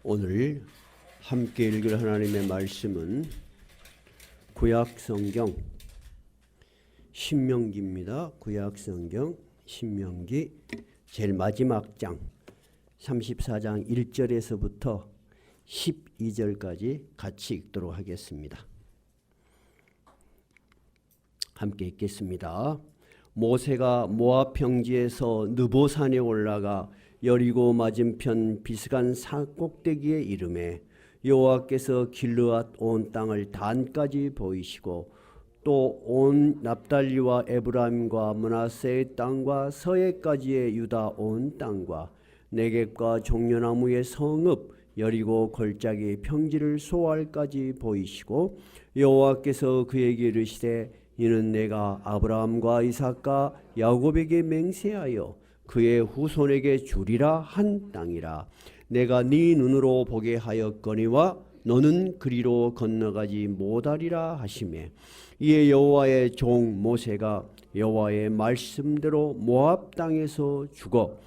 오늘 함께 읽을 하나님의 말씀은 구약성경 신명기입니다. 구약성경 신명기 제일 마지막 장 34장 1절에서부터 12절까지 같이 읽도록 하겠습니다. 함께 읽겠습니다. 모세가 모압 평지에서 느보산에 올라가 여리고 맞은편 비스간 산 꼭대기에 이르매 여호와께서 길르앗 온 땅을 단까지 보이시고 또 온 납달리와 에브라임과 므낫세의 땅과 서해까지의 유다 온 땅과 네겝과 종려나무의 성읍 여리고 골짜기 평지를 소알까지 보이시고 여호와께서 그에게 이르시되 이는 내가 아브라함과 이삭과 야곱에게 맹세하여 그의 후손에게 주리라 한 땅이라. 내가 네 눈으로 보게 하였거니와 너는 그리로 건너가지 못하리라 하시매 이에 여호와의 종 모세가 여호와의 말씀대로 모압 땅에서 죽어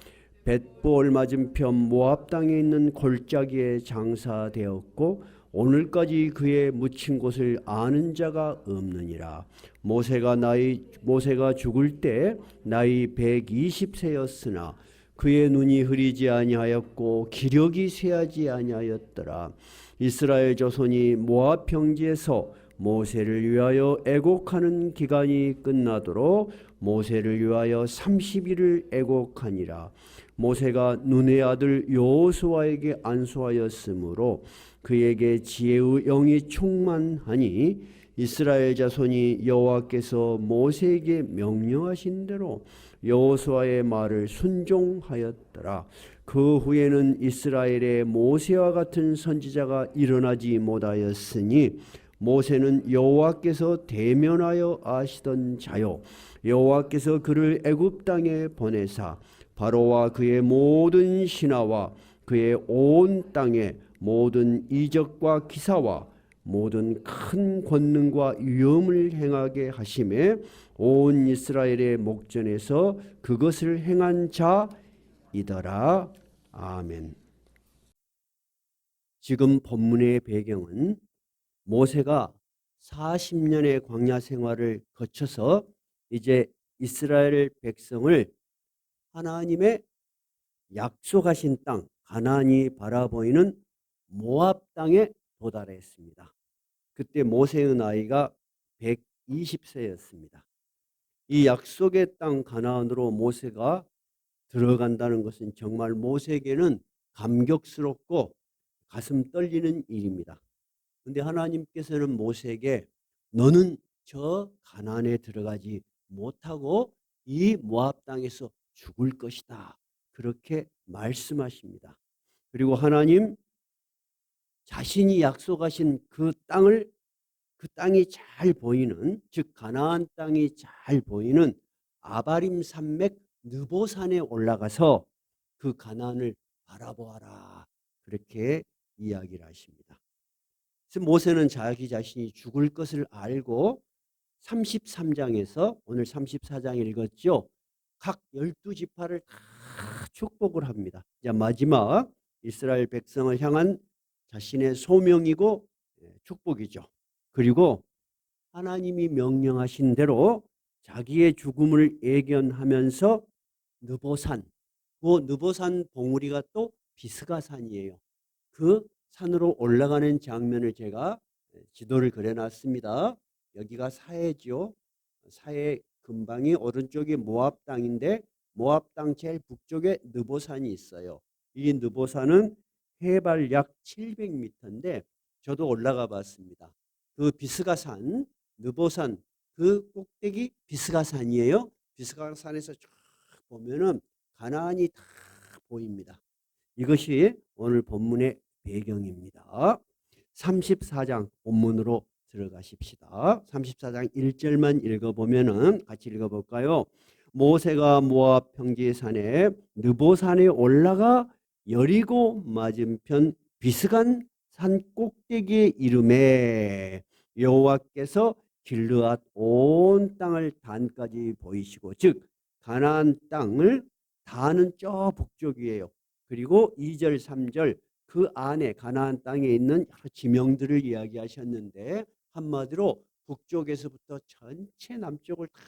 벳볼 맞은편 모압 땅에 있는 골짜기에 장사되었고 오늘까지 그의 묻힌 곳을 아는 자가 없느니라. 모세가 죽을 때 나이 120세였으나 그의 눈이 흐리지 아니하였고 기력이 쇠하지 아니하였더라. 이스라엘 자손이 모압 평지에서 모세를 위하여 애곡하는 기간이 끝나도록 모세를 위하여 30일을 애곡하니라. 모세가 눈의 아들 여호수아에게 안수하였으므로 그에게 지혜의 영이 충만하니 이스라엘 자손이 여호와께서 모세에게 명령하신 대로 여호수아의 말을 순종하였더라. 그 후에는 이스라엘에 모세와 같은 선지자가 일어나지 못하였으니 모세는 여호와께서 대면하여 아시던 자요 여호와께서 그를 애굽 땅에 보내사 바로와 그의 모든 신하와 그의 온 땅에 모든 이적과 기사와 모든 큰 권능과 위엄을 행하게 하심에 온 이스라엘의 목전에서 그것을 행한 자이더라. 아멘. 지금 본문의 배경은 모세가 40년의 광야 생활을 거쳐서 이제 이스라엘 백성을 하나님의 약속하신 땅 가나안이 바라보이는 모압 땅에 도달했습니다. 그때 모세의 나이가 120세였습니다. 이 약속의 땅 가나안으로 모세가 들어간다는 것은 정말 모세에게는 감격스럽고 가슴 떨리는 일입니다. 그런데 하나님께서는 모세에게 너는 저 가나안에 들어가지 못하고 이 모압 땅에서 죽을 것이다. 그렇게 말씀하십니다. 그리고 하나님 자신이 약속하신 그 땅이 잘 보이는, 즉 가나안 땅이 잘 보이는 아바림 산맥 느보산에 올라가서 그 가나안을 바라보아라. 그렇게 이야기를 하십니다. 그래서 모세는 자기 자신이 죽을 것을 알고 33장에서 오늘 34장 읽었죠. 각 12지파를 다 축복을 합니다. 이제 마지막 이스라엘 백성을 향한 자신의 소명이고 축복이죠. 그리고 하나님이 명령하신 대로 자기의 죽음을 예견하면서 느보산, 그 느보산 봉우리가 또 비스가산이에요. 그 산으로 올라가는 장면을 제가 지도를 그려놨습니다. 여기가 사해죠. 사해 근방이 오른쪽이 모압 땅인데 모압 땅 제일 북쪽에 느보산이 있어요. 이 느보산은 해발 약 700m인데 저도 올라가 봤습니다. 그 비스가산, 느보산 그 꼭대기 비스가산이에요. 비스가산에서 쫙 보면은 가나안이 다 보입니다. 이것이 오늘 본문의 배경입니다. 34장 본문으로 들어가십시다. 34장 1절만 읽어보면은 같이 읽어볼까요? 모세가 모압 평지 산에 느보산에 올라가 여리고 맞은편 비스간 산 꼭대기에 이르매 여호와께서 길르앗 온 땅을 단까지 보이시고, 즉 가나안 땅을 다는 저 북쪽이에요. 그리고 2절 3절 그 안에 가나안 땅에 있는 여러 지명들을 이야기하셨는데 한마디로 북쪽에서부터 전체 남쪽을 다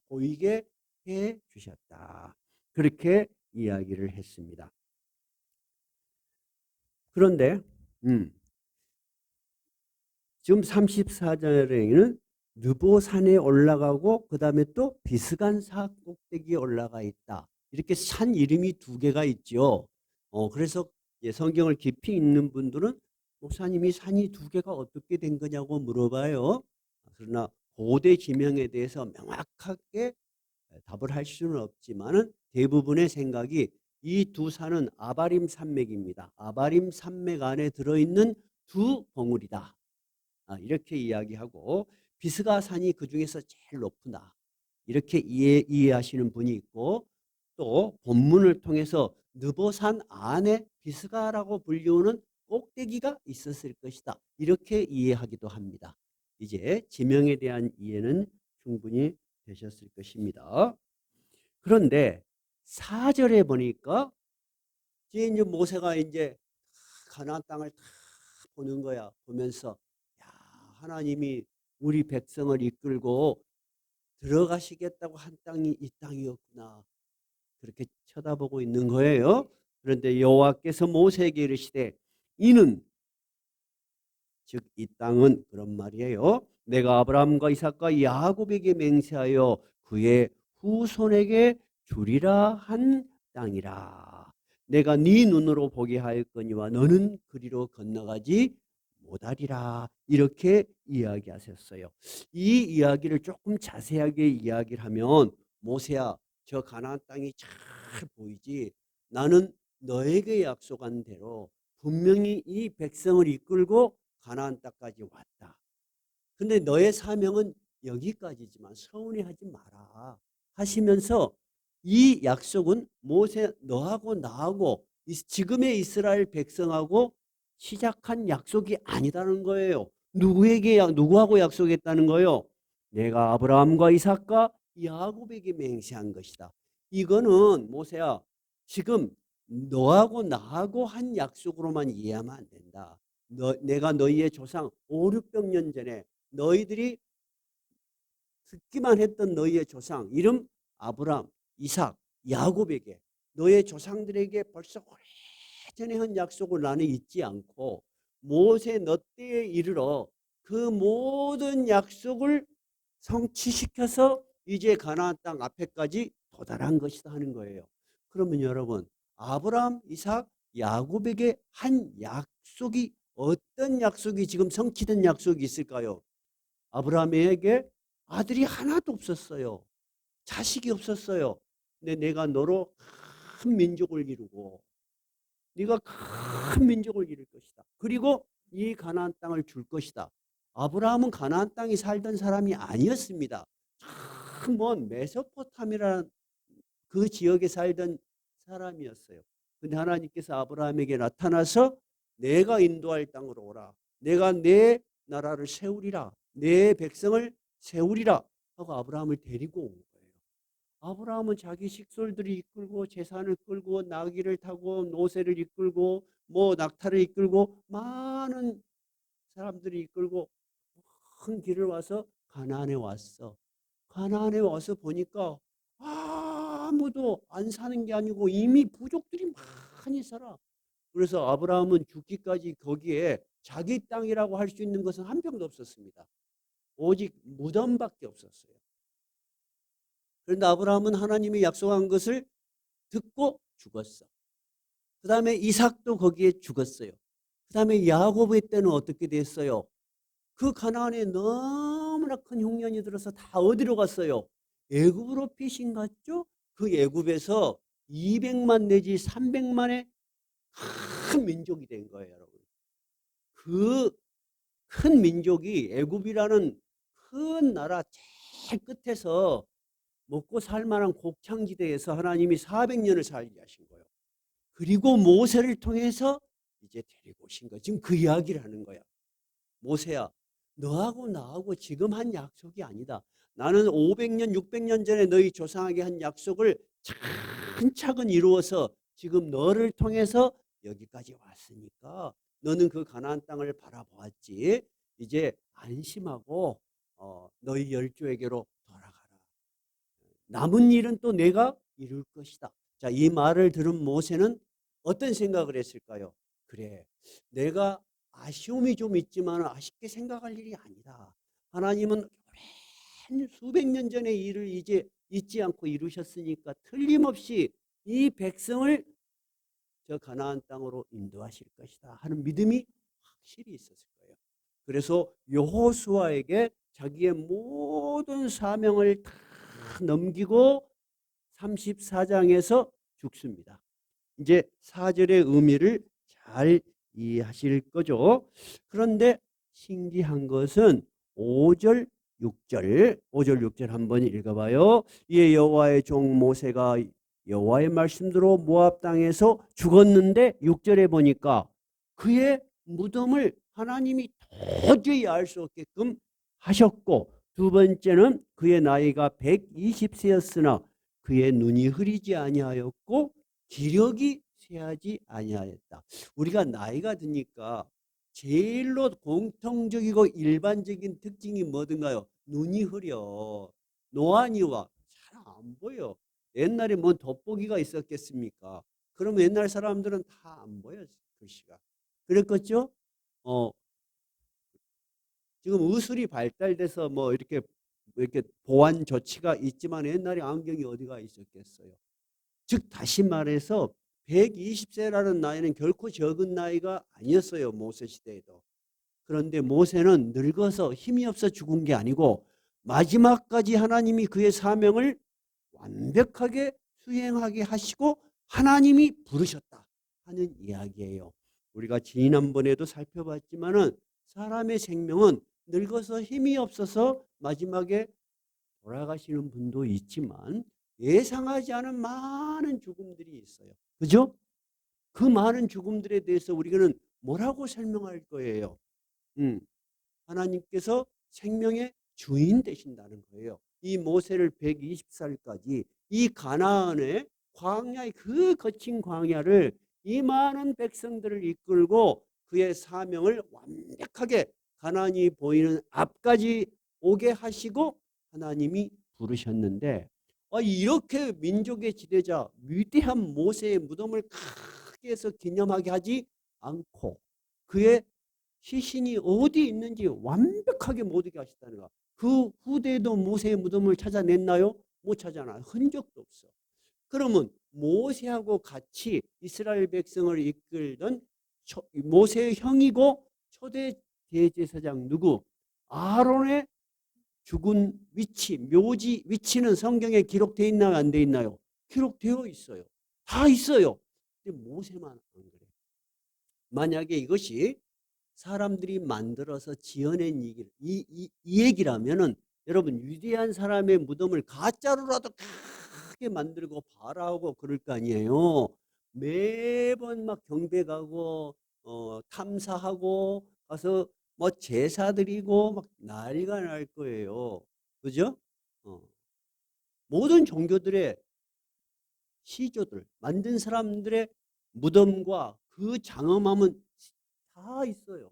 보이게 해 주셨다. 그렇게 이야기를 했습니다. 그런데 지금 34절에는 느보산에 올라가고 그 다음에 또 비스간산 꼭대기에 올라가 있다. 이렇게 산 이름이 두 개가 있죠. 그래서 성경을 깊이 읽는 분들은 목사님이 산이 두 개가 어떻게 된 거냐고 물어봐요. 그러나 고대 지명에 대해서 명확하게 답을 할 수는 없지만은 대부분의 생각이 이 두 산은 아바림 산맥입니다. 아바림 산맥 안에 들어있는 두 봉우리다. 이렇게 이야기하고 비스가 산이 그 중에서 제일 높구나. 이렇게 이해하시는 분이 있고 또 본문을 통해서 느보산 안에 비스가라고 불리우는 꼭대기가 있었을 것이다. 이렇게 이해하기도 합니다. 이제 지명에 대한 이해는 충분히 되셨을 것입니다. 그런데 4절에 보니까 이제 모세가 이제 가나안 땅을 다 보는 거야. 보면서 야, 하나님이 우리 백성을 이끌고 들어가시겠다고 한 땅이 이 땅이었구나. 그렇게 쳐다보고 있는 거예요. 그런데 여호와께서 모세에게 이르시되 이는 즉 이 땅은 그런 말이에요. 내가 아브라함과 이삭과 야곱에게 맹세하여 그의 후손에게 주리라 한 땅이라. 내가 네 눈으로 보게 하였거니와 너는 그리로 건너가지 못하리라. 이렇게 이야기하셨어요. 이 이야기를 조금 자세하게 이야기를 하면 모세야 저 가나안 땅이 잘 보이지. 나는 너에게 약속한 대로 분명히 이 백성을 이끌고 가나안 땅까지 왔다. 근데 너의 사명은 여기까지지만 서운해하지 마라 하시면서 이 약속은 모세 너하고 나하고 지금의 이스라엘 백성하고 시작한 약속이 아니다는 거예요. 누구하고 약속했다는 거예요? 내가 아브라함과 이삭과 야곱에게 맹세한 것이다. 이거는 모세야 지금 너하고 나하고 한 약속으로만 이해하면 안 된다. 내가 너희의 조상 5, 600년 전에 너희들이 듣기만 했던 너희의 조상 이름 아브람, 이삭, 야곱에게 너의 조상들에게 벌써 오래전에 한 약속을 나는 잊지 않고 모세 너 때에 이르러 그 모든 약속을 성취시켜서 이제 가나안 땅 앞에까지 도달한 것이다 하는 거예요. 그러면 여러분 아브람, 이삭, 야곱에게 한 약속이 어떤 약속이 지금 성취된 약속이 있을까요? 아브라함에게 아들이 하나도 없었어요. 자식이 없었어요. 근데 내가 너로 큰 민족을 이루고 네가 큰 민족을 이룰 것이다. 그리고 이 가나안 땅을 줄 것이다. 아브라함은 가나안 땅에 살던 사람이 아니었습니다. 먼 메소포타미아라는 그 지역에 살던 사람이었어요. 근데 하나님께서 아브라함에게 나타나서 내가 인도할 땅으로 오라. 내가 내 나라를 세우리라. 내 백성을 세우리라 하고 아브라함을 데리고 온 거예요. 아브라함은 자기 식솔들이 이끌고 재산을 끌고 나귀를 타고 노새를 이끌고 뭐 낙타를 이끌고 많은 사람들이 이끌고 큰 길을 와서 가나안에 왔어. 가나안에 와서 보니까 아무도 안 사는 게 아니고 이미 부족들이 많이 살아. 그래서 아브라함은 죽기까지 거기에 자기 땅이라고 할 수 있는 것은 한 평도 없었습니다. 오직 무덤밖에 없었어요. 그런데 아브라함은 하나님이 약속한 것을 듣고 죽었어. 그 다음에 이삭도 거기에 죽었어요. 그 다음에 야곱의 때는 어떻게 됐어요? 그 가나안에 너무나 큰 흉년이 들어서 다 어디로 갔어요? 애굽으로 피신 갔죠? 그 애굽에서 200만 내지 300만의 큰 민족이 된 거예요, 여러분. 그 큰 민족이 애굽이라는 큰 나라 제일 끝에서 먹고 살 만한 곡창지대에서 하나님이 400년을 살게 하신 거예요. 그리고 모세를 통해서 이제 데리고 오신 거예요. 지금 그 이야기를 하는 거야. 모세야, 너하고 나하고 지금 한 약속이 아니다. 나는 500년, 600년 전에 너희 조상에게 한 약속을 차근차근 이루어서 지금 너를 통해서 여기까지 왔으니까 너는 그 가나안 땅을 바라보았지. 이제 안심하고 너희 열조에게로 돌아가라. 남은 일은 또 내가 이룰 것이다. 자, 이 말을 들은 모세는 어떤 생각을 했을까요? 그래, 내가 아쉬움이 좀 있지만 아쉽게 생각할 일이 아니다. 하나님은 오랜 수백 년 전의 일을 이제 잊지 않고 이루셨으니까 틀림없이 이 백성을 저 가나안 땅으로 인도하실 것이다 하는 믿음이 확실히 있었을 거예요. 그래서 여호수아에게 자기의 모든 사명을 다 넘기고 34장에서 죽습니다. 이제 4절의 의미를 잘 이해하실 거죠. 그런데 신기한 것은 5절, 6절, 5절, 6절 한번 읽어봐요. 이에 여호와의 종 모세가 여호와의 말씀대로 모압 땅에서 죽었는데 6절에 보니까 그의 무덤을 하나님이 도저히 알 수 없게끔 하셨고, 두 번째는 그의 나이가 120세였으나 그의 눈이 흐리지 아니하였고 기력이 쇠하지 아니하였다. 우리가 나이가 드니까 제일로 공통적이고 일반적인 특징이 뭐든가요? 눈이 흐려. 노안이 와. 잘 안 보여. 옛날에 뭔 돋보기가 있었겠습니까? 그러면 옛날 사람들은 다 안 보여, 글씨가. 그랬겠죠? 어, 지금 의술이 발달돼서 뭐 이렇게 보완 조치가 있지만 옛날에 안경이 어디가 있었겠어요? 즉 다시 말해서 120세라는 나이는 결코 적은 나이가 아니었어요. 모세 시대에도. 그런데 모세는 늙어서 힘이 없어 죽은 게 아니고 마지막까지 하나님이 그의 사명을 완벽하게 수행하게 하시고 하나님이 부르셨다 하는 이야기예요. 우리가 지난번에도 살펴봤지만은 사람의 생명은 늙어서 힘이 없어서 마지막에 돌아가시는 분도 있지만 예상하지 않은 많은 죽음들이 있어요. 그죠? 그 많은 죽음들에 대해서 우리는 뭐라고 설명할 거예요? 하나님께서 생명의 주인 되신다는 거예요. 이 모세를 120살까지 이 가나안의 광야의 그 거친 광야를 이 많은 백성들을 이끌고 그의 사명을 완벽하게 가나안이 보이는 앞까지 오게 하시고 하나님이 부르셨는데 이렇게 민족의 지도자 위대한 모세의 무덤을 크게 해서 기념하게 하지 않고 그의 시신이 어디 있는지 완벽하게 못 오게 하셨다는 거. 그 후대에도 모세의 무덤을 찾아냈나요? 못 찾아나. 흔적도 없어. 그러면 모세하고 같이 이스라엘 백성을 이끌던 모세의 형이고 초대 대제사장 누구? 아론의 죽은 위치, 묘지 위치는 성경에 기록되어 있나요? 안 되어 있나요? 기록되어 있어요. 다 있어요. 근데 모세만 안 그래. 만약에 이것이 사람들이 만들어서 지어낸 이 얘기라면은 여러분 위대한 사람의 무덤을 가짜로라도 크게 만들고 발화하고 그럴 거 아니에요. 매번 막 경배 가고 탐사하고 가서 뭐 제사 드리고 막 난리가 날 거예요. 그죠? 모든 종교들의 시조들 만든 사람들의 무덤과 그 장엄함은 다 있어요.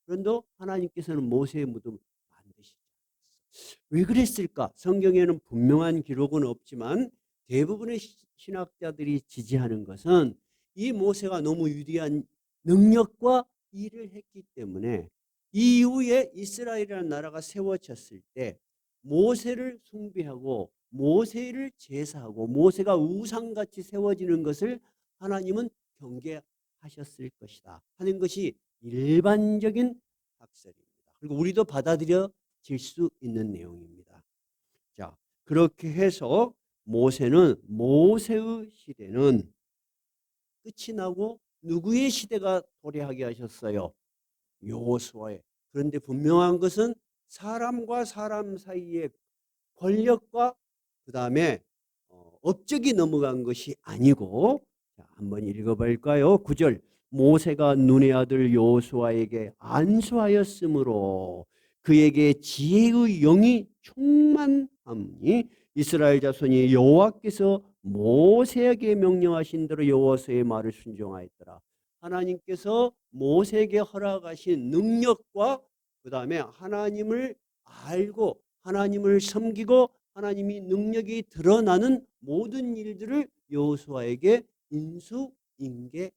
그런데 하나님께서는 모세의 무덤을 만드시지 않았어요. 왜 그랬을까? 성경에는 분명한 기록은 없지만 대부분의 신학자들이 지지하는 것은 이 모세가 너무 위대한 능력과 일을 했기 때문에 이후에 이스라엘이라는 나라가 세워졌을 때 모세를 숭배하고 모세를 제사하고 모세가 우상같이 세워지는 것을 하나님은 경계하셨을 것이다 하는 것이 일반적인 학설입니다. 그리고 우리도 받아들여질 수 있는 내용입니다. 자, 그렇게 해서 모세의 시대는 끝이 나고 누구의 시대가 도래하게 하셨어요? 여호수아의. 그런데 분명한 것은 사람과 사람 사이의 권력과 그 다음에 업적이 넘어간 것이 아니고, 자, 한번 읽어볼까요? 9절. 모세가 눈의 아들 여호수아에게 안수하였으므로 그에게 지혜의 영이 충만함이 이스라엘 자손이 여호와께서 모세에게 명령하신 대로 여호와의 말을 순종하였더라. 하나님께서 모세에게 허락하신 능력과 그 다음에 하나님을 알고 하나님을 섬기고 하나님이 능력이 드러나는 모든 일들을 여호수아에게 인수인계한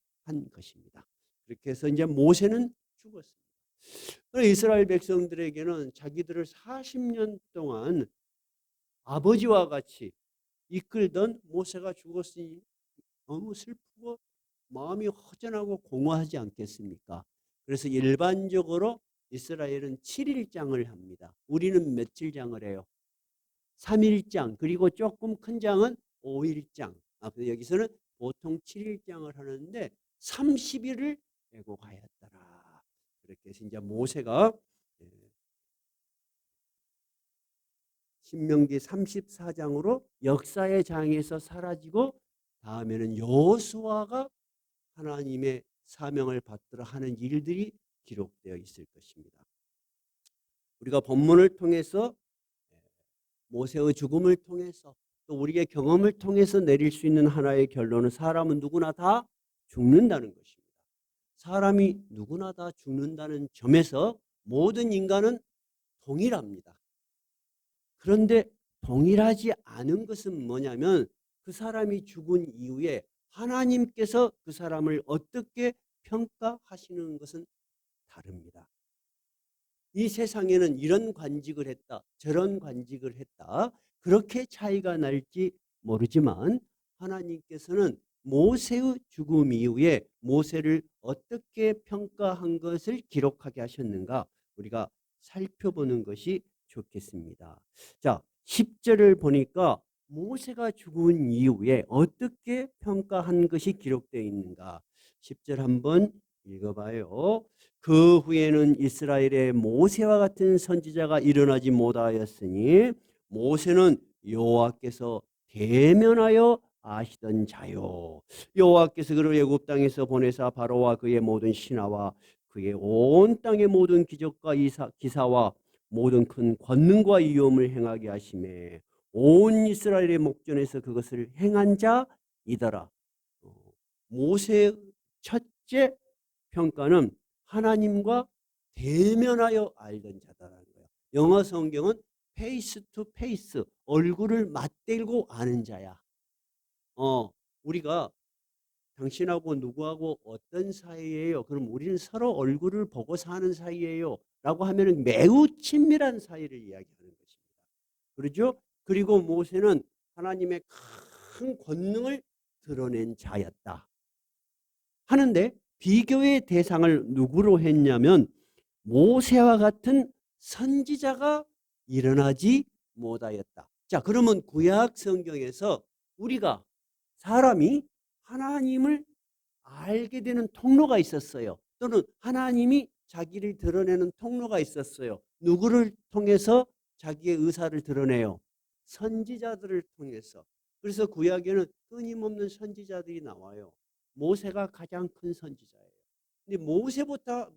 것입니다. 그렇게 해서 이제 모세는 죽었습니다. 이스라엘 백성들에게는 자기들을 40년 동안 아버지와 같이 이끌던 모세가 죽었으니 너무 슬프고 마음이 허전하고 공허하지 않겠습니까? 그래서 일반적으로 이스라엘은 7일장을 합니다. 우리는 며칠장을 해요? 3일장, 그리고 조금 큰 장은 5일장. 여기서는 보통 7일장을 하는데 30일을 애곡하였더라. 그렇게 해서 이제 모세가 신명기 34장으로 역사의 장에서 사라지고 다음에는 여호수아가 하나님의 사명을 받들어 하는 일들이 기록되어 있을 것입니다. 우리가 본문을 통해서 모세의 죽음을 통해서 또 우리의 경험을 통해서 내릴 수 있는 하나의 결론은 사람은 누구나 다 죽는다는 것입니다. 사람이 누구나 다 죽는다는 점에서 모든 인간은 동일합니다. 그런데 동일하지 않은 것은 뭐냐면 그 사람이 죽은 이후에 하나님께서 그 사람을 어떻게 평가하시는 것은 다릅니다. 이 세상에는 이런 관직을 했다, 저런 관직을 했다, 그렇게 차이가 날지 모르지만 하나님께서는 모세의 죽음 이후에 모세를 어떻게 평가한 것을 기록하게 하셨는가 우리가 살펴보는 것이 좋겠습니다. 자, 10절을 보니까 모세가 죽은 이후에 어떻게 평가한 것이 기록되어 있는가 10절 한번 읽어봐요. 그 후에는 이스라엘의 모세와 같은 선지자가 일어나지 못하였으니 모세는 여호와께서 대면하여 아시던 자요. 여호와께서 그를 애굽 땅에서 보내사 바로와 그의 모든 신하와 그의 온 땅의 모든 기적과 기사와 모든 큰 권능과 위엄을 행하게 하심에 온 이스라엘의 목전에서 그것을 행한 자이더라. 모세의 첫째 평가는 하나님과 대면하여 알던 자다라는 거예요. 영어 성경은 페이스 투 페이스, 얼굴을 맞대고 아는 자야. 우리가 당신하고 누구하고 어떤 사이예요? 그럼 우리는 서로 얼굴을 보고 사는 사이예요. 라고 하면 매우 친밀한 사이를 이야기하는 것입니다. 그렇죠? 그리고 모세는 하나님의 큰 권능을 드러낸 자였다. 하는데 비교의 대상을 누구로 했냐면 모세와 같은 선지자가 일어나지 못하였다. 자, 그러면 구약 성경에서 우리가 사람이 하나님을 알게 되는 통로가 있었어요. 또는 하나님이 자기를 드러내는 통로가 있었어요. 누구를 통해서 자기의 의사를 드러내요? 선지자들을 통해서. 그래서 구약에는 끊임없는 선지자들이 나와요. 모세가 가장 큰 선지자예요. 근데 모세보다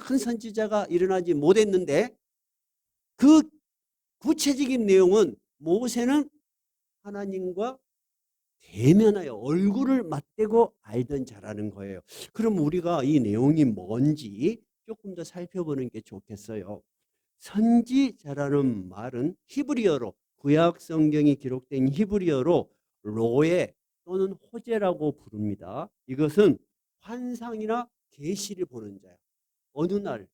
큰 선지자가 일어나지 못했는데 그 구체적인 내용은 모세는 하나님과 대면하여 얼굴을 맞대고 알던 자라는 거예요. 그럼 우리가 이 내용이 뭔지 조금 더 살펴보는 게 좋겠어요. 선지자라는 말은 히브리어로 구약 성경이 기록된 히브리어로 로에 또는 호제라고 부릅니다. 이것은 환상이나 계시를 보는 자야. 어느 날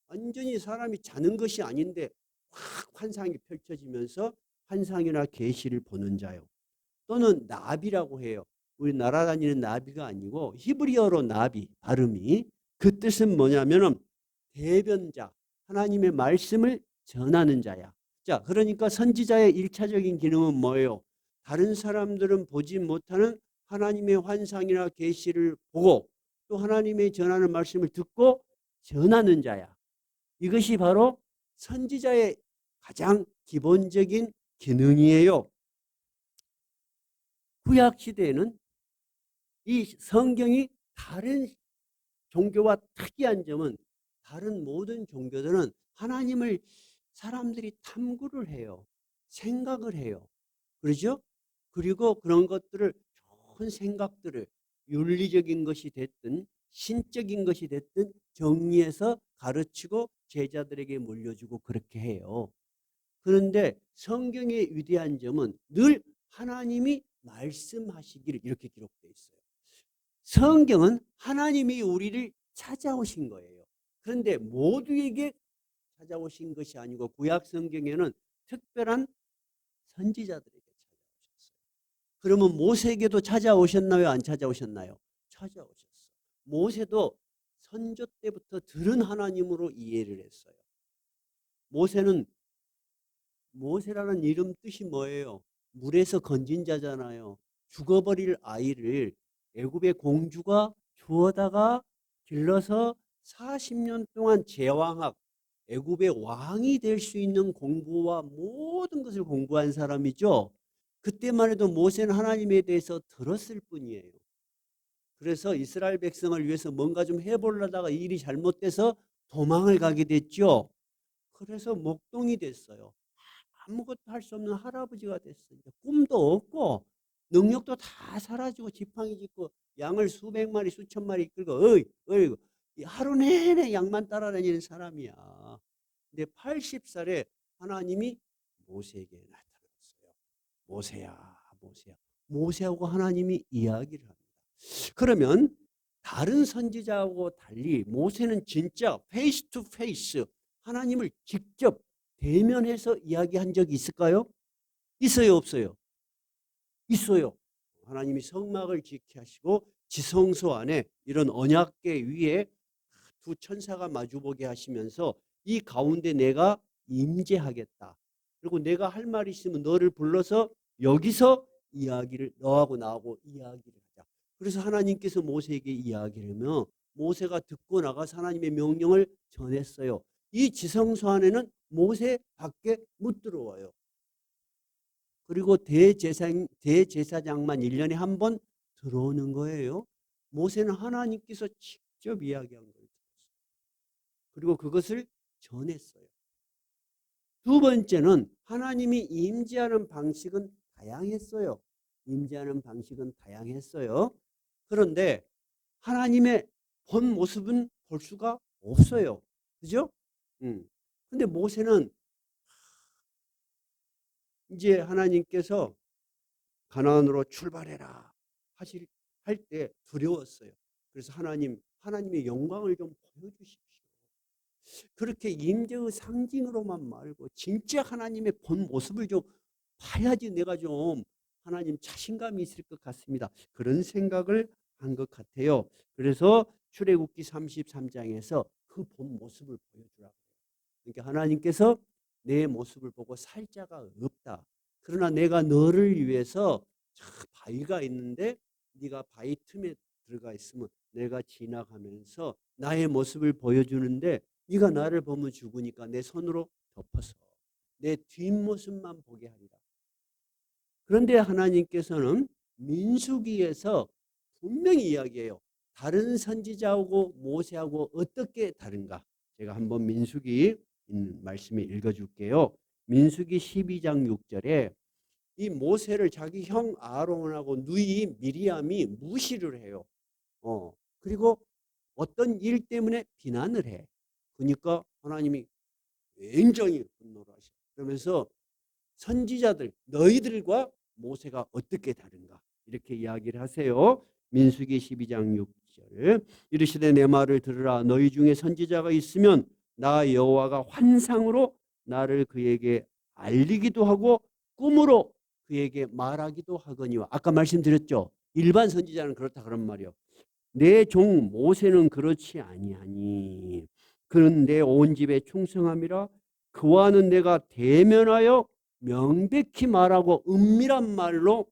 완전히 사람이 자는 것이 아닌데 확 환상이 펼쳐지면서 환상이나 계시를 보는 자요. 또는 나비라고 해요. 우리 날아다니는 나비가 아니고 히브리어로 나비 발음이 그 뜻은 뭐냐면은 대변자, 하나님의 말씀을 전하는 자야. 자, 그러니까 선지자의 1차적인 기능은 뭐예요? 다른 사람들은 보지 못하는 하나님의 환상이나 계시를 보고 또 하나님의 전하는 말씀을 듣고 전하는 자야. 이것이 바로 선지자의 가장 기본적인 기능이에요. 구약 시대에는 이 성경이 다른 종교와 특이한 점은 다른 모든 종교들은 하나님을 사람들이 탐구를 해요. 생각을 해요. 그러죠? 그리고 그런 것들을 좋은 생각들을 윤리적인 것이 됐든 신적인 것이 됐든 정리해서 가르치고 제자들에게 물려주고 그렇게 해요. 그런데 성경의 위대한 점은 늘 하나님이 말씀하시기를 이렇게 기록되어 있어요. 성경은 하나님이 우리를 찾아오신 거예요. 그런데 모두에게 찾아오신 것이 아니고 구약 성경에는 특별한 선지자들에게 찾아오셨어요. 그러면 모세에게도 찾아오셨나요? 안 찾아오셨나요? 찾아오셨어요. 모세도 선조 때부터 들은 하나님으로 이해를 했어요. 모세라는 이름 뜻이 뭐예요? 물에서 건진 자잖아요. 죽어버릴 아이를 애굽의 공주가 주워다가 길러서 40년 동안 제왕학, 애굽의 왕이 될 수 있는 공부와 모든 것을 공부한 사람이죠. 그때만 해도 모세는 하나님에 대해서 들었을 뿐이에요. 그래서 이스라엘 백성을 위해서 뭔가 좀 해보려다가 일이 잘못돼서 도망을 가게 됐죠. 그래서 목동이 됐어요. 아무것도 할 수 없는 할아버지가 됐어요. 꿈도 없고 능력도 다 사라지고 지팡이 짚고 양을 수백 마리 수천 마리 끌고 어이 하루 내내 양만 따라다니는 사람이야. 근데 80살에 하나님이 모세에게 나타났어요. 모세야, 모세야. 모세하고 하나님이 이야기를 합니다. 그러면 다른 선지자하고 달리 모세는 진짜 페이스 투 페이스 하나님을 직접 대면해서 이야기한 적이 있을까요? 있어요, 없어요? 있어요. 하나님이 성막을 지키게 하시고 지성소 안에 이런 언약궤 위에 두 천사가 마주보게 하시면서 이 가운데 내가 임재하겠다. 그리고 내가 할 말이 있으면 너를 불러서 여기서 이야기를 너하고 나하고 이야기를 하자. 그래서 하나님께서 모세에게 이야기를 하며 모세가 듣고 나가서 하나님의 명령을 전했어요. 이 지성소 안에는 모세밖에 못 들어와요. 그리고 대제사장만 1년에 한 번 들어오는 거예요. 모세는 하나님께서 직접 이야기한 걸 들었어요. 그리고 그것을 전했어요. 두 번째는 하나님이 임재하는 방식은 다양했어요. 임재하는 방식은 다양했어요. 그런데 하나님의 본 모습은 볼 수가 없어요. 그죠? 근데 모세는 이제 하나님께서 가나안으로 출발해라 할 때 두려웠어요. 그래서 하나님의 영광을 좀 보여주십시오. 그렇게 임재의 상징으로만 말고 진짜 하나님의 본 모습을 좀 봐야지 내가 좀 하나님 자신감이 있을 것 같습니다. 그런 생각을 한 것 같아요. 그래서 출애굽기 33장에서 그 본 모습을 보여주라고. 그러니까 하나님께서 내 모습을 보고 살 자가 없다. 그러나 내가 너를 위해서 바위가 있는데 네가 바위 틈에 들어가 있으면 내가 지나가면서 나의 모습을 보여주는데 네가 나를 보면 죽으니까 내 손으로 덮어서 내 뒷모습만 보게 하리라. 그런데 하나님께서는 민수기에서 분명히 이야기해요. 다른 선지자하고 모세하고 어떻게 다른가? 제가 한번 민수기 말씀을 읽어줄게요. 민수기 12장 6절에 이 모세를 자기 형 아론하고 누이 미리암이 무시를 해요. 그리고 어떤 일 때문에 비난을 해. 그러니까 하나님이 굉장히 분노를 하셔. 그러면서 선지자들 너희들과 모세가 어떻게 다른가 이렇게 이야기를 하세요. 민수기 12장 6절 이르시되 내 말을 들으라. 너희 중에 선지자가 있으면 나 여호와가 환상으로 나를 그에게 알리기도 하고 꿈으로 그에게 말하기도 하거니와. 아까 말씀드렸죠. 일반 선지자는 그렇다 그런 말이요. 내 종 모세는 그렇지 아니하니 그는 내 온 집에 충성함이라. 그와는 내가 대면하여 명백히 말하고 은밀한 말로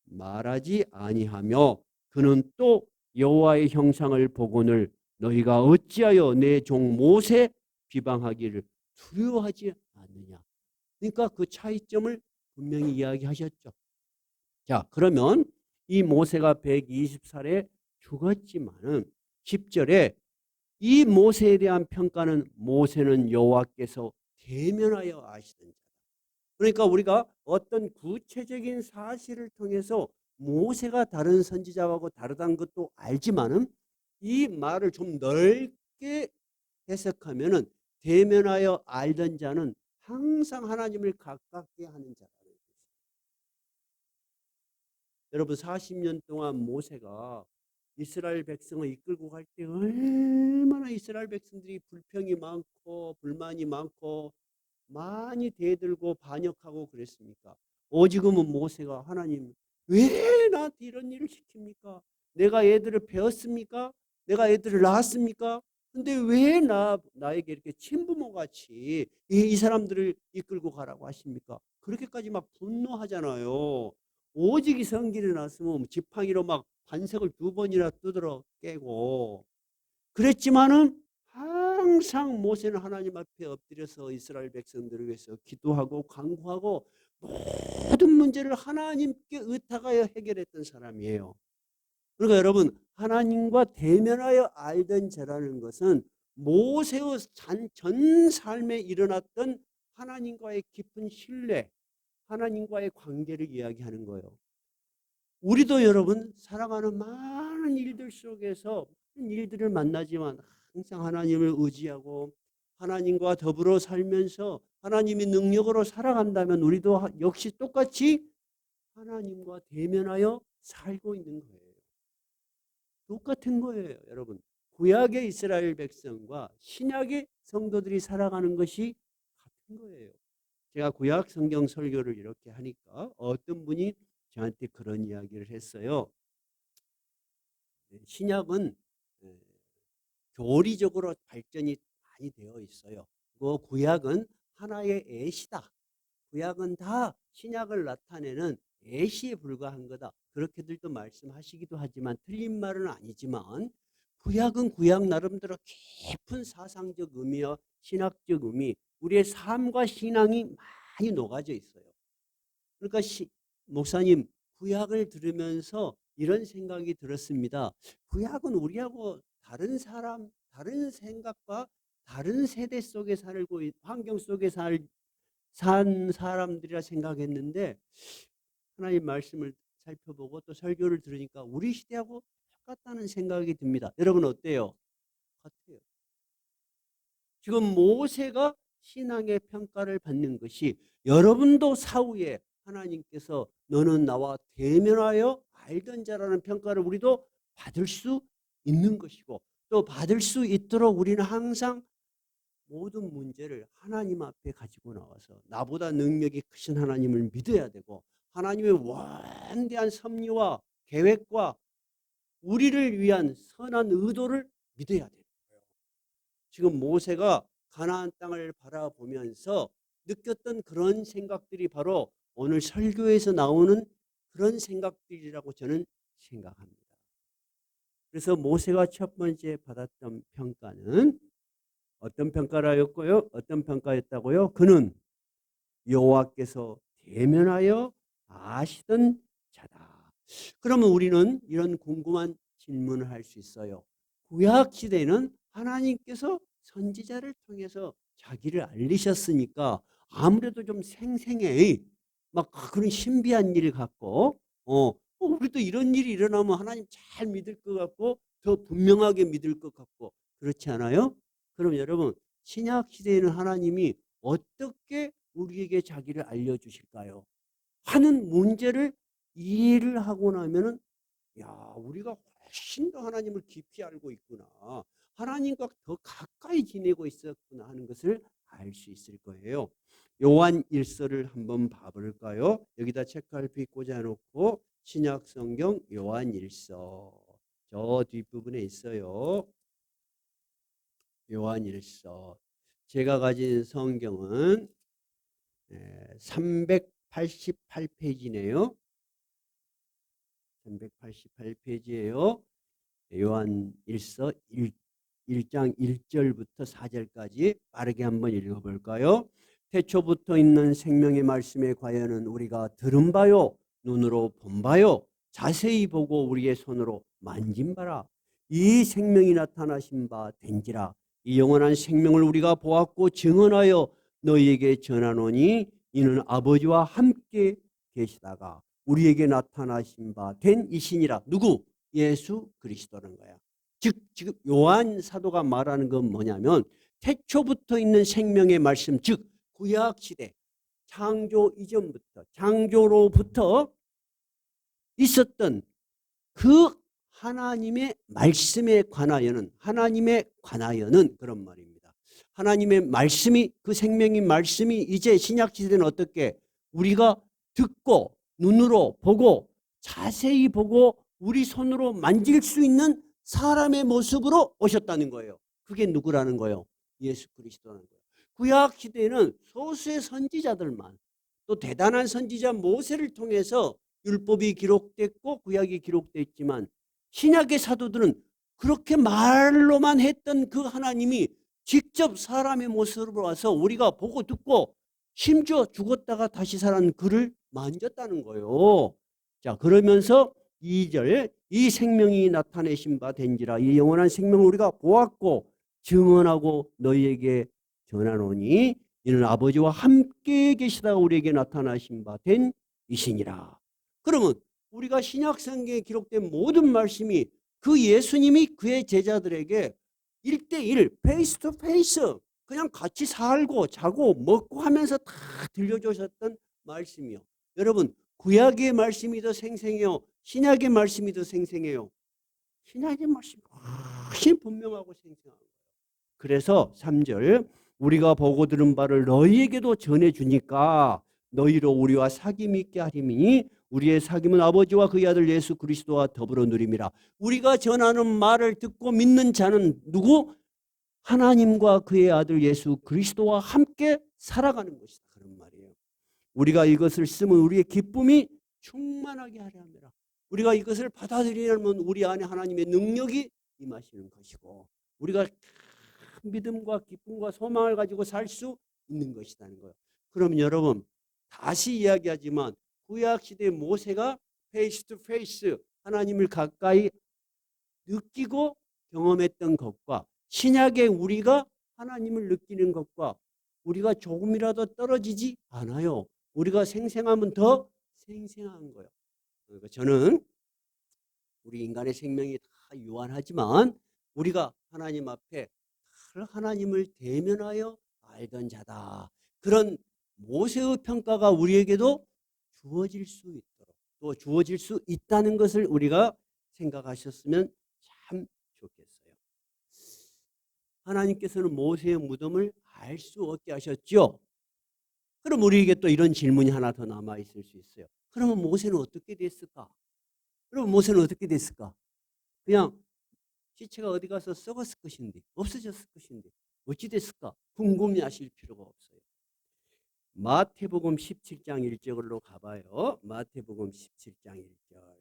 말하지 아니하며 그는 또 여호와의 형상을 보거늘 너희가 어찌하여 내 종 모세 비방하기를 두려워하지 않느냐. 그러니까 그 차이점을 분명히 이야기하셨죠. 자, 그러면 이 모세가 120살에 죽었지만은 10절에 이 모세에 대한 평가는 모세는 여호와께서 대면하여 아시던 자다. 그러니까 우리가 어떤 구체적인 사실을 통해서 모세가 다른 선지자하고 다르다는 것도 알지만은 이 말을 좀 넓게 해석하면은 대면하여 알던 자는 항상 하나님을 가깝게 하는 자라는 것입니다. 여러분 40년 동안 모세가 이스라엘 백성을 이끌고 갈 때 얼마나 이스라엘 백성들이 불평이 많고 불만이 많고 많이 대들고 반역하고 그랬습니까? 오지금은 모세가 하나님 왜 나한테 이런 일을 시킵니까? 내가 애들을 배웠습니까? 내가 애들을 낳았습니까? 근데 왜 나에게 이렇게 친부모 같이 이 사람들을 이끌고 가라고 하십니까? 그렇게까지 막 분노하잖아요. 오직 이 성길에 났으면 지팡이로 막 반석을 2번이나 두드러 깨고 그랬지만은 항상 모세는 하나님 앞에 엎드려서 이스라엘 백성들을 위해서 기도하고 간구하고 모든 문제를 하나님께 의탁하여 해결했던 사람이에요. 그러니까 여러분 하나님과 대면하여 알던 자라는 것은 모세의 전 삶에 일어났던 하나님과의 깊은 신뢰, 하나님과의 관계를 이야기하는 거예요. 우리도 여러분 살아가는 많은 일들 속에서 많은 일들을 만나지만 항상 하나님을 의지하고 하나님과 더불어 살면서 하나님의 능력으로 살아간다면 우리도 역시 똑같이 하나님과 대면하여 살고 있는 거예요. 똑같은 거예요, 여러분. 구약의 이스라엘 백성과 신약의 성도들이 살아가는 것이 같은 거예요. 제가 구약 성경 설교를 이렇게 하니까 어떤 분이 저한테 그런 이야기를 했어요. 신약은 교리적으로 발전이 많이 되어 있어요. 그 구약은 하나의 애시다. 구약은 다 신약을 나타내는 애시에 불과한 거다. 그렇게들도 말씀하시기도 하지만 틀린 말은 아니지만 구약은 구약 나름대로 깊은 사상적 의미와 신학적 의미, 우리의 삶과 신앙이 많이 녹아져 있어요. 그러니까 목사님 구약을 들으면서 이런 생각이 들었습니다. 구약은 우리하고 다른 사람, 다른 생각과 다른 세대 속에 살고 환경 속에 산 사람들이라 생각했는데 하나님 말씀을 살펴보고 또 설교를 들으니까 우리 시대하고 똑같다는 생각이 듭니다. 여러분 어때요? 같아요. 지금 모세가 신앙의 평가를 받는 것이 여러분도 사후에 하나님께서 너는 나와 대면하여 알던 자라는 평가를 우리도 받을 수 있는 것이고 또 받을 수 있도록 우리는 항상 모든 문제를 하나님 앞에 가지고 나와서 나보다 능력이 크신 하나님을 믿어야 되고 하나님의 원대한 섭리와 계획과 우리를 위한 선한 의도를 믿어야 되는 거예요. 지금 모세가 가나안 땅을 바라보면서 느꼈던 그런 생각들이 바로 오늘 설교에서 나오는 그런 생각들이라고 저는 생각합니다. 그래서 모세가 첫 번째 받았던 평가는 어떤 평가라였고요? 어떤 평가였다고요? 그는 여호와께서 대면하여 아시던 자다. 그러면 우리는 이런 궁금한 질문을 할 수 있어요. 구약 시대는 하나님께서 선지자를 통해서 자기를 알리셨으니까 아무래도 좀 생생해. 막 그런 신비한 일 같고, 우리도 이런 일이 일어나면 하나님 잘 믿을 것 같고, 더 분명하게 믿을 것 같고, 그렇지 않아요? 그럼 여러분, 신약 시대에는 하나님이 어떻게 우리에게 자기를 알려주실까요? 하는 문제를 이해를 하고 나면은 야, 우리가 훨씬 더 하나님을 깊이 알고 있구나. 하나님과 더 가까이 지내고 있었구나 하는 것을 알 수 있을 거예요. 요한 1서를 한번 봐볼까요? 여기다 책갈피 꽂아놓고 신약 성경 요한 1서 저 뒷부분에 있어요. 요한 1서 제가 가진 성경은 388페이지네요. 388페이지예요. 요한 1서 1장 1절부터 4절까지 빠르게 한번 읽어볼까요? 태초부터 있는 생명의 말씀의 과연은 우리가 들은 바요 눈으로 본 바요 자세히 보고 우리의 손으로 만진 바라. 이 생명이 나타나신 바 된지라. 이 영원한 생명을 우리가 보았고 증언하여 너희에게 전하노니 이는 아버지와 함께 계시다가 우리에게 나타나신 바 된 이신이라. 누구? 예수 그리스도는 거야. 즉 지금 요한 사도가 말하는 건 뭐냐면 태초부터 있는 생명의 말씀, 즉 구약 시대 창조 이전부터, 창조로부터 있었던 그 하나님의 말씀에 관하여는, 하나님에 관하여는 그런 말입니다. 하나님의 말씀이, 그 생명인 말씀이 이제 신약 시대는 어떻게 우리가 듣고 눈으로 보고 자세히 보고 우리 손으로 만질 수 있는 사람의 모습으로 오셨다는 거예요. 그게 누구라는 거예요? 예수 그리스도라는 거예요. 구약 시대에는 소수의 선지자들만, 또 대단한 선지자 모세를 통해서 율법이 기록됐고 구약이 기록됐지만 신약의 사도들은 그렇게 말로만 했던 그 하나님이 직접 사람의 모습으로 와서 우리가 보고 듣고 심지어 죽었다가 다시 살아난 그를 만졌다는 거예요. 자, 그러면서 2절, 이 생명이 나타내신 바 된지라. 이 영원한 생명을 우리가 보았고 증언하고 너희에게 전하노니 이는 아버지와 함께 계시다가 우리에게 나타나신 바 된 이시니라. 그러면 우리가 신약 성경에 기록된 모든 말씀이 그 예수님이 그의 제자들에게 1대1 페이스 투 페이스 그냥 같이 살고 자고 먹고 하면서 다 들려주셨던 말씀이요. 여러분, 구약의 말씀이 더 생생해요? 신약의 말씀이 더 생생해요? 신약의 말씀이 훨씬 분명하고 생생하고. 그래서 3절, 우리가 보고 들은 바를 너희에게도 전해주니까 너희로 우리와 사귐 있게 하리니 우리의 사귐은 아버지와 그의 아들 예수 그리스도와 더불어 누림이라. 우리가 전하는 말을 듣고 믿는 자는 누구? 하나님과 그의 아들 예수 그리스도와 함께 살아가는 것이다. 그런 말이에요. 우리가 이것을 쓰면 우리의 기쁨이 충만하게 하려 합니다. 우리가 이것을 받아들이려면 우리 안에 하나님의 능력이 임하시는 것이고 우리가 믿음과 기쁨과 소망을 가지고 살 수 있는 것이라는 거예요. 그럼 여러분, 다시 이야기하지만 구약시대 모세가 페이스 투 페이스 하나님을 가까이 느끼고 경험했던 것과 신약의 우리가 하나님을 느끼는 것과 우리가 조금이라도 떨어지지 않아요. 우리가 생생하면 더 생생한 거예요. 그러니까 저는 우리 인간의 생명이 다 유한하지만 우리가 하나님 앞에 하나님을 대면하여 알던 자다. 그런 모세의 평가가 우리에게도 주어질 수 있도록 또 주어질 수 있다는 것을 우리가 생각하셨으면 참 좋겠어요. 하나님께서는 모세의 무덤을 알 수 없게 하셨죠. 그럼 우리에게 또 이런 질문이 하나 더 남아 있을 수 있어요. 그러면 모세는 어떻게 됐을까? 그럼 모세는 어떻게 됐을까? 그냥 시체가 어디 가서 썩었을 것인데, 없어졌을 것인데 어찌 됐을까? 궁금해하실 필요가 없어요. 마태복음 17장 1절로 가봐요. 마태복음 17장 1절.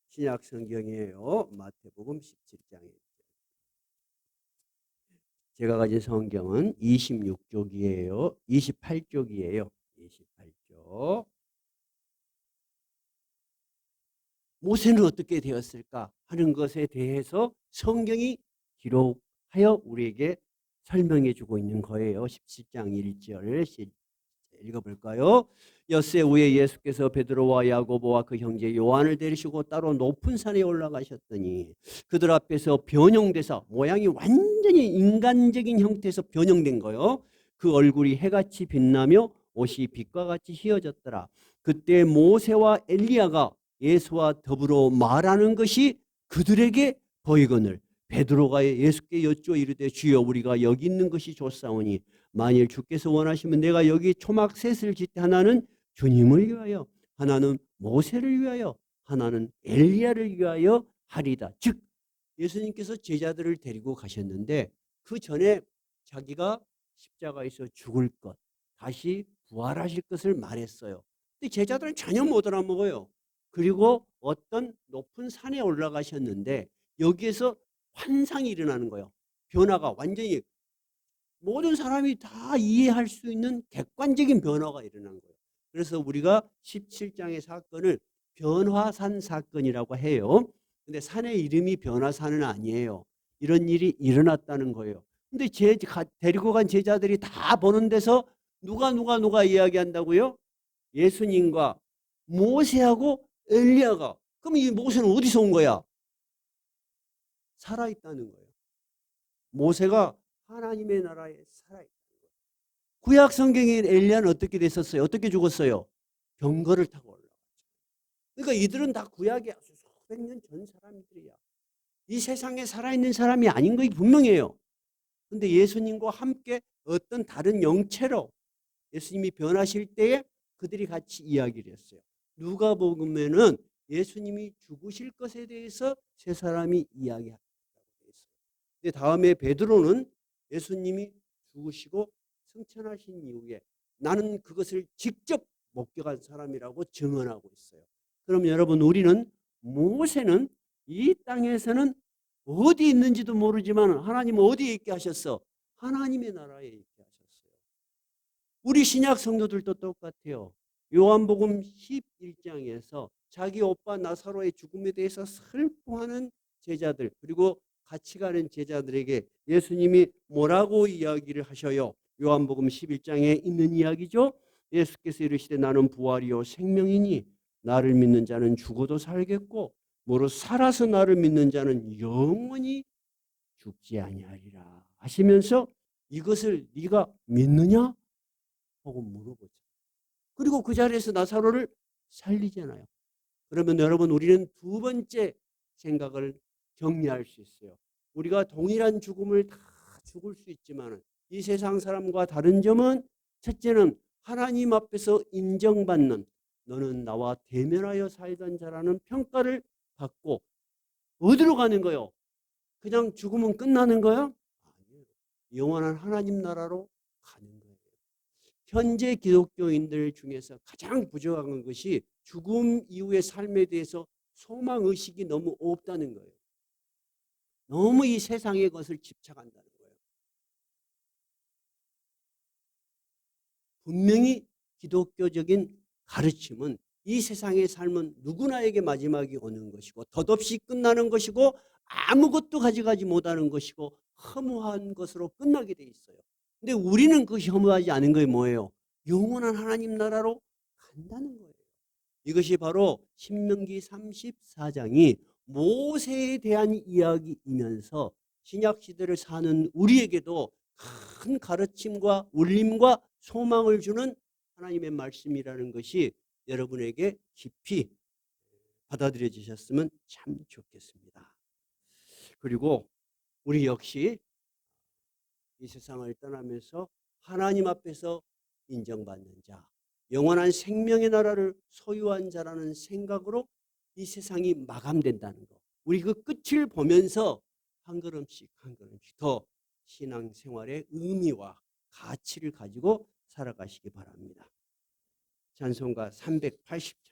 신약 성경이에요. 마태복음 17장 1절. 제가 가진 성경은 26쪽이에요. 28쪽이에요. 28쪽. 모세는 어떻게 되었을까 하는 것에 대해서 성경이 기록하여 우리에게 설명해 주고 있는 거예요. 17장 1절 읽어볼까요? 엿새 후에 예수께서 베드로와 야고보와 그 형제 요한을 데리시고 따로 높은 산에 올라가셨더니 그들 앞에서 변형돼서 모양이 완전히 인간적인 형태에서 변형된 거예요. 그 얼굴이 해같이 빛나며 옷이 빛과 같이 휘어졌더라. 그때 모세와 엘리야가 예수와 더불어 말하는 것이 그들에게 보이거늘 베드로가 예수께 여쭈어 이르되 주여 우리가 여기 있는 것이 좋사오니 만일 주께서 원하시면 내가 여기 초막 셋을 짓되 하나는 주님을 위하여 하나는 모세를 위하여 하나는 엘리야를 위하여 하리다. 즉 예수님께서 제자들을 데리고 가셨는데 그 전에 자기가 십자가에서 죽을 것 다시 부활하실 것을 말했어요. 근데 제자들은 전혀 못 알아먹어요. 그리고 어떤 높은 산에 올라가셨는데 여기에서 환상이 일어나는 거예요. 변화가 완전히 모든 사람이 다 이해할 수 있는 객관적인 변화가 일어난 거예요. 그래서 우리가 17장의 사건을 변화산 사건이라고 해요. 근데 산의 이름이 변화산은 아니에요. 이런 일이 일어났다는 거예요. 근데 데리고 간 제자들이 다 보는 데서 누가 이야기한다고요? 예수님과 모세하고 엘리야가. 그럼 이 모세는 어디서 온 거야? 살아있다는 거예요. 모세가 하나님의 나라에 살아있다는 거예요. 구약 성경에 엘리야는 어떻게 됐었어요? 어떻게 죽었어요? 병거를 타고 올라갔죠. 그러니까 이들은 다 구약의 아주 수백 년 전 사람들이야. 이 세상에 살아있는 사람이 아닌 것이 분명해요. 근데 예수님과 함께 어떤 다른 영체로 예수님이 변하실 때에 그들이 같이 이야기를 했어요. 누가복음에는 예수님이 죽으실 것에 대해서 세 사람이 이야기하고 있어요. 근데 다음에 베드로는 예수님이 죽으시고 승천하신 이후에 나는 그것을 직접 목격한 사람이라고 증언하고 있어요. 그럼 여러분, 우리는 모세는 이 땅에서는 어디 있는지도 모르지만 하나님은 어디에 있게 하셨어? 하나님의 나라에 있게 하셨어요. 우리 신약 성도들도 똑같아요. 요한복음 11장에서 자기 오빠 나사로의 죽음에 대해서 슬퍼하는 제자들, 그리고 같이 가는 제자들에게 예수님이 뭐라고 이야기를 하셔요? 요한복음 11장에 있는 이야기죠. 예수께서 이르시되 나는 부활이요 생명이니 나를 믿는 자는 죽어도 살겠고 무릇 살아서 나를 믿는 자는 영원히 죽지 아니하리라 하시면서 이것을 네가 믿느냐? 하고 물어보죠. 그리고 그 자리에서 나사로를 살리잖아요. 그러면 여러분, 우리는 두 번째 생각을 정리할 수 있어요. 우리가 동일한 죽음을 다 죽을 수 있지만 이 세상 사람과 다른 점은, 첫째는 하나님 앞에서 인정받는, 너는 나와 대면하여 살던 자라는 평가를 받고 어디로 가는 거요? 그냥 죽으면 끝나는 거요? 아니에요. 영원한 하나님 나라로 가는 거예요. 현재 기독교인들 중에서 가장 부족한 것이 죽음 이후의 삶에 대해서 소망의식이 너무 없다는 거예요. 너무 이 세상의 것을 집착한다는 거예요. 분명히 기독교적인 가르침은 이 세상의 삶은 누구나에게 마지막이 오는 것이고 덧없이 끝나는 것이고 아무것도 가져가지 못하는 것이고 허무한 것으로 끝나게 돼 있어요. 근데 우리는 그것이 허무하지 않은 게 뭐예요? 영원한 하나님 나라로 간다는 거예요. 이것이 바로 신명기 34장이 모세에 대한 이야기이면서 신약시대를 사는 우리에게도 큰 가르침과 울림과 소망을 주는 하나님의 말씀이라는 것이 여러분에게 깊이 받아들여지셨으면 참 좋겠습니다. 그리고 우리 역시 이 세상을 떠나면서 하나님 앞에서 인정받는 자, 영원한 생명의 나라를 소유한 자라는 생각으로 이 세상이 마감된다는 것. 우리 그 끝을 보면서 한 걸음씩 한 걸음씩 더 신앙생활의 의미와 가치를 가지고 살아가시기 바랍니다. 찬송가 380장.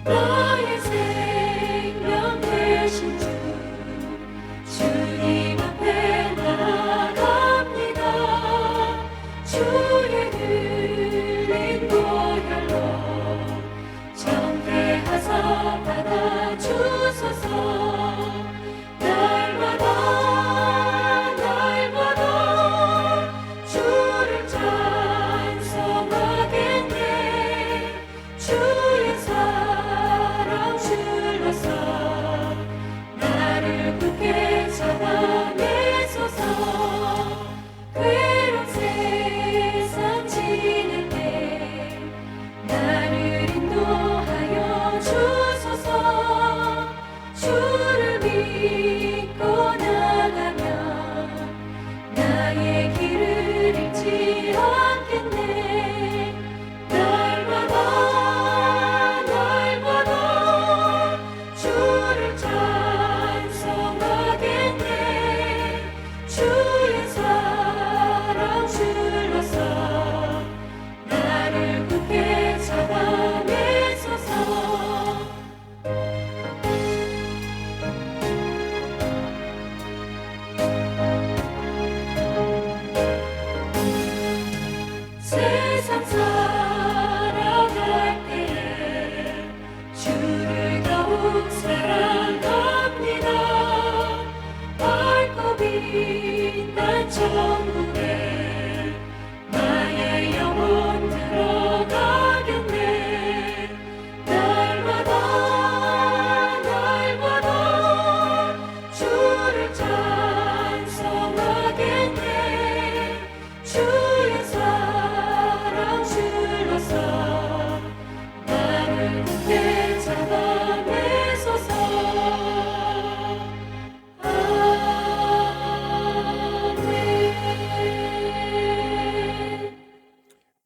나의 생명 되신 주 주님 앞에 나갑니다. 주의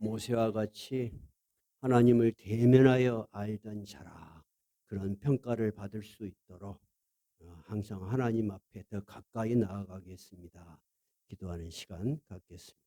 모세와 같이 하나님을 대면하여 알던 자라 그런 평가를 받을 수 있도록 항상 하나님 앞에 더 가까이 나아가겠습니다. 기도하는 시간 갖겠습니다.